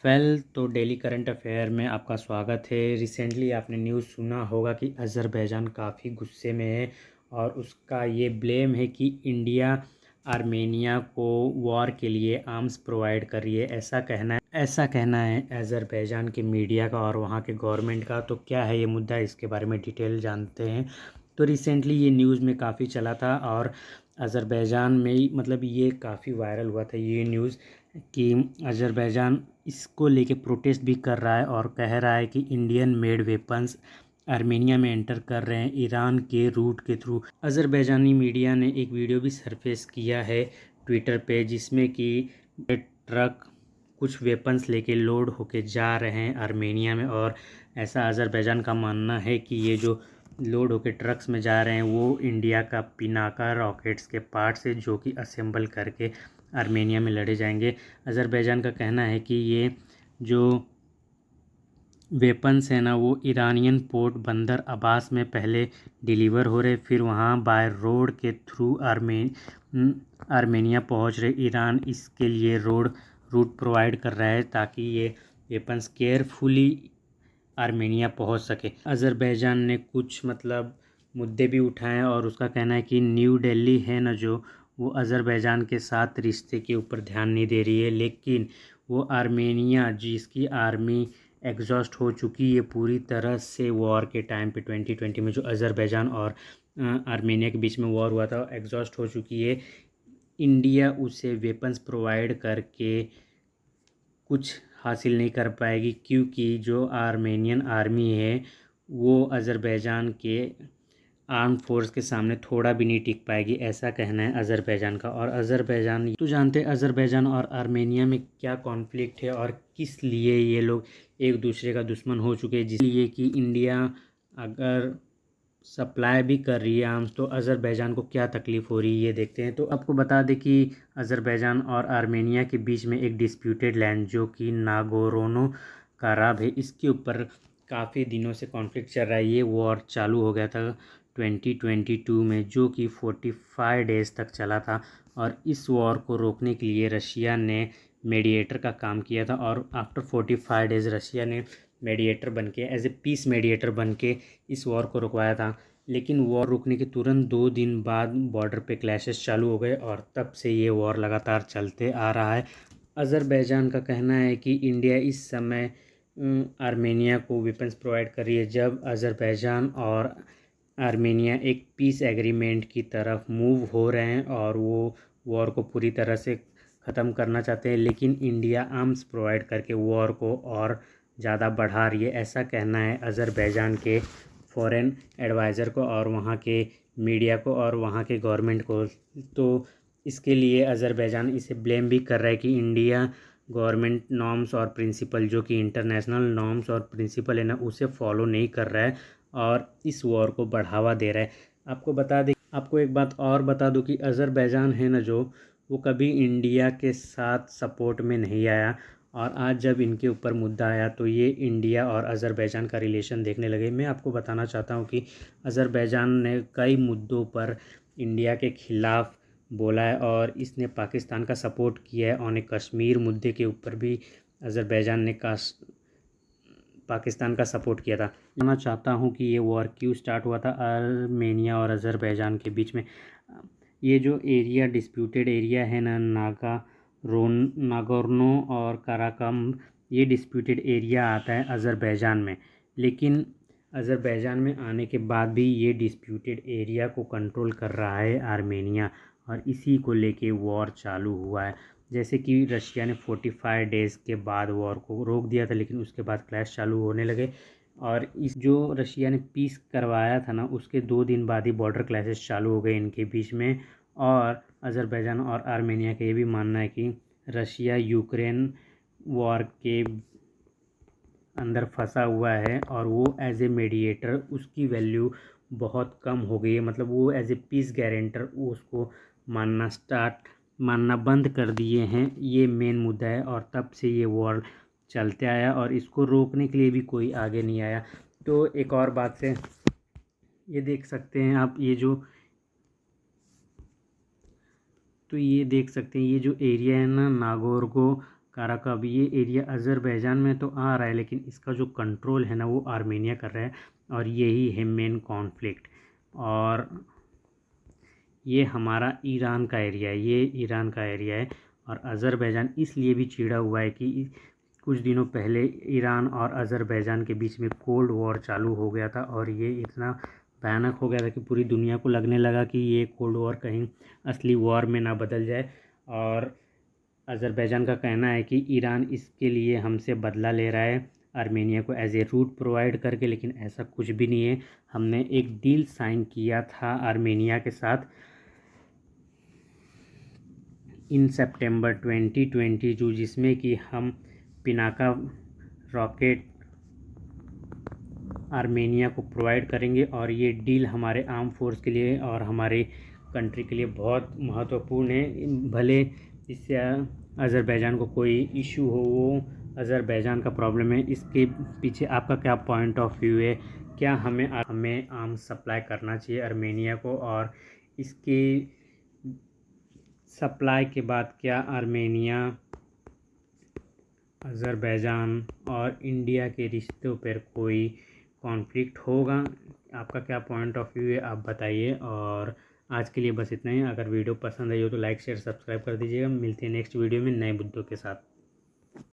तो daily current affair में आपका स्वागत है। रिसेंटली आपने न्यूज़ सुना होगा कि अज़रबैजान काफ़ी गुस्से में है और उसका ये ब्लेम है कि इंडिया आर्मेनिया को वॉर के लिए आर्म्स प्रोवाइड कर रही है। ऐसा कहना है अज़रबैजान के मीडिया का और वहाँ के गवर्नमेंट का। तो क्या है ये मुद्दा, इसके बारे में डिटेल जानते हैं। तो रिसेंटली ये न्यूज़ में काफ़ी चला था और अज़रबैजान में ही मतलब ये काफ़ी वायरल हुआ था ये न्यूज़ कि अज़रबैजान इसको लेके प्रोटेस्ट भी कर रहा है और कह रहा है कि इंडियन मेड वेपन्स आर्मेनिया में एंटर कर रहे हैं ईरान के रूट के थ्रू। अज़रबैजानी मीडिया ने एक वीडियो भी सरफेस किया है ट्विटर पे, जिसमें कि ट्रक कुछ वेपन्स लेके लोड होके जा रहे हैं आर्मेनिया में। और ऐसा अज़रबैजान का मानना है कि ये जो लोड होके ट्रक्स में जा रहे हैं वो इंडिया का पिनाका रॉकेट्स के पार्ट्स है, जो कि असेंबल करके आर्मेनिया में लड़े जाएंगे। अज़रबैजान का कहना है कि ये जो वेपन्स है ना वो ईरानियन पोर्ट बंदर अब्बास में पहले डिलीवर हो रहे, फिर वहाँ बाय रोड के थ्रू आर्मेनिया पहुँच रहे। ईरान इसके लिए रूट प्रोवाइड कर रहा है ताकि ये वेपन्स केयरफुली आर्मेनिया पहुँच सके। अज़रबैजान ने कुछ मुद्दे भी उठाए और उसका कहना है कि न्यू दिल्ली है ना जो, वो अज़रबैजान के साथ रिश्ते के ऊपर ध्यान नहीं दे रही है, लेकिन वो आर्मेनिया जिसकी आर्मी एग्जॉस्ट हो चुकी है पूरी तरह से वॉर के टाइम पे 2020 में जो अज़रबैजान और आर्मेनिया के बीच में वॉर हुआ था, एग्जॉस्ट हो चुकी है। इंडिया उसे वेपन्स प्रोवाइड करके कुछ हासिल नहीं कर पाएगी, क्योंकि जो आर्मेनियन आर्मी है वो अज़रबैजान के आर्म फोर्स के सामने थोड़ा भी नहीं टिक पाएगी, ऐसा कहना है अज़रबैजान का। और अज़रबैजान तो जानते हैं अज़रबैजान और आर्मेनिया में क्या कॉन्फ्लिक्ट है और किस लिए ये लोग एक दूसरे का दुश्मन हो चुके हैं। जिसलिए कि इंडिया अगर सप्लाई भी कर रही है आर्म्स तो अज़रबैजान को क्या तकलीफ़ हो रही है ये देखते हैं। तो आपको बता दें कि अज़रबैजान और आर्मेनिया के बीच में एक डिस्प्यूटेड लैंड जो कि नागोर्नो कराबाख है, इसके ऊपर काफ़ी दिनों से कॉन्फ्लिक्ट चल रहा है। ये वॉर चालू हो गया था 2022 में, जो कि 45 डेज़ तक चला था। और इस वॉर को रोकने के लिए रशिया ने मीडिएटर का काम किया था और आफ्टर 45 डेज़ रशिया ने मीडिएटर बन के एज ए पीस मीडिएटर बन के इस वॉर को रुकवाया था। लेकिन वॉर रुकने के तुरंत 2 दिन बाद बॉर्डर पे क्लैशेस चालू हो गए और तब से ये वॉर लगातार चलते आ रहा है। अज़रबैजान का कहना है कि इंडिया इस समय आर्मेनिया को वेपन्स प्रोवाइड कर रही है, जब अज़रबैजान और आर्मेनिया एक पीस एग्रीमेंट की तरफ मूव हो रहे हैं और वो वॉर को पूरी तरह से ख़त्म करना चाहते हैं। लेकिन इंडिया आर्म्स प्रोवाइड करके वॉर को और ज़्यादा बढ़ा रही है, ऐसा कहना है अज़रबैजान के फॉरेन एडवाइज़र को और वहाँ के मीडिया को और वहाँ के गवर्नमेंट को। तो इसके लिए अज़रबैजान इसे ब्लेम भी कर रहा है कि इंडिया गवर्नमेंट नॉर्म्स और प्रिंसिपल, जो कि इंटरनेशनल नॉर्म्स और प्रिंसिपल है ना, उसे फॉलो नहीं कर रहा है और इस वॉर को बढ़ावा दे रहा है। आपको एक बात और बता दूं कि अज़रबैजान है ना जो, वो कभी इंडिया के साथ सपोर्ट में नहीं आया और आज जब इनके ऊपर मुद्दा आया तो ये इंडिया और अज़रबैजान का रिलेशन देखने लगे। मैं आपको बताना चाहता हूँ कि अज़रबैजान ने कई मुद्दों पर इंडिया के ख़िलाफ़ बोला है और इसने पाकिस्तान का सपोर्ट किया है। और कश्मीर मुद्दे के ऊपर भी अज़रबैजान ने पाकिस्तान का सपोर्ट किया था। जानना चाहता हूँ कि ये वॉर क्यों स्टार्ट हुआ था आर्मेनिया और अज़रबैजान के बीच में। ये जो एरिया डिस्प्यूटेड एरिया है ना, नागोर्नो और काराकम, ये डिस्प्यूटेड एरिया आता है अज़रबैजान में। लेकिन अज़रबैजान में आने के बाद भी ये डिस्प्यूटेड एरिया को कंट्रोल कर रहा है आर्मेनिया और इसी को लेके वॉर चालू हुआ है। जैसे कि रशिया ने 45 डेज़ के बाद वॉर को रोक दिया था, लेकिन उसके बाद क्लैश चालू होने लगे और इस जो रशिया ने पीस करवाया था ना, उसके 2 दिन बाद ही बॉर्डर क्लैशेस चालू हो गए इनके बीच में। और अज़रबैजान और आर्मेनिया का ये भी मानना है कि रशिया यूक्रेन वॉर के अंदर फंसा हुआ है और वो एज ए मीडिएटर उसकी वैल्यू बहुत कम हो गई है। मतलब वो एज ए पीस गारंटर उसको मानना बंद कर दिए हैं। ये मेन मुद्दा है और तब से ये वॉर चलते आया और इसको रोकने के लिए भी कोई आगे नहीं आया। तो एक और बात से ये देख सकते हैं आप, ये देख सकते हैं ये जो एरिया है ना, नागोर्नो काराकब, ये एरिया अज़रबैजान में तो आ रहा है, लेकिन इसका जो कंट्रोल है ना वो आर्मेनिया कर रहा है, और यही है मेन कॉन्फ्लिक्ट। और ये हमारा ईरान का एरिया है, ये ईरान का एरिया है। और अज़रबैजान इसलिए भी चिढ़ा हुआ है कि कुछ दिनों पहले ईरान और अज़रबैजान के बीच में कोल्ड वॉर चालू हो गया था, और ये इतना भयानक हो गया था कि पूरी दुनिया को लगने लगा कि ये कोल्ड वॉर कहीं असली वॉर में ना बदल जाए। और अज़रबैजान का कहना है कि ईरान इसके लिए हमसे बदला ले रहा है आर्मेनिया को एज ए रूट प्रोवाइड करके, लेकिन ऐसा कुछ भी नहीं है। हमने एक डील साइन किया था आर्मेनिया के साथ इन सितंबर 2022, जिसमें कि हम पिनाका रॉकेट आर्मेनिया को प्रोवाइड करेंगे, और ये डील हमारे आर्म फोर्स के लिए और हमारे कंट्री के लिए बहुत महत्वपूर्ण है। भले इससे अज़रबैजान को कोई इशू हो, वो अज़रबैजान का प्रॉब्लम है। इसके पीछे आपका क्या पॉइंट ऑफ व्यू है? क्या हमें आर्म्स सप्लाई करना चाहिए आर्मेनिया को? और इसके सप्लाई के बाद क्या आर्मेनिया, अज़रबैजान और इंडिया के रिश्तों पर कोई कॉन्फ्लिक्ट होगा? आपका क्या पॉइंट ऑफ व्यू है, आप बताइए। और आज के लिए बस इतना ही। अगर वीडियो पसंद आई हो तो लाइक शेयर सब्सक्राइब कर दीजिएगा। मिलते हैं नेक्स्ट वीडियो में नए मुद्दों के साथ।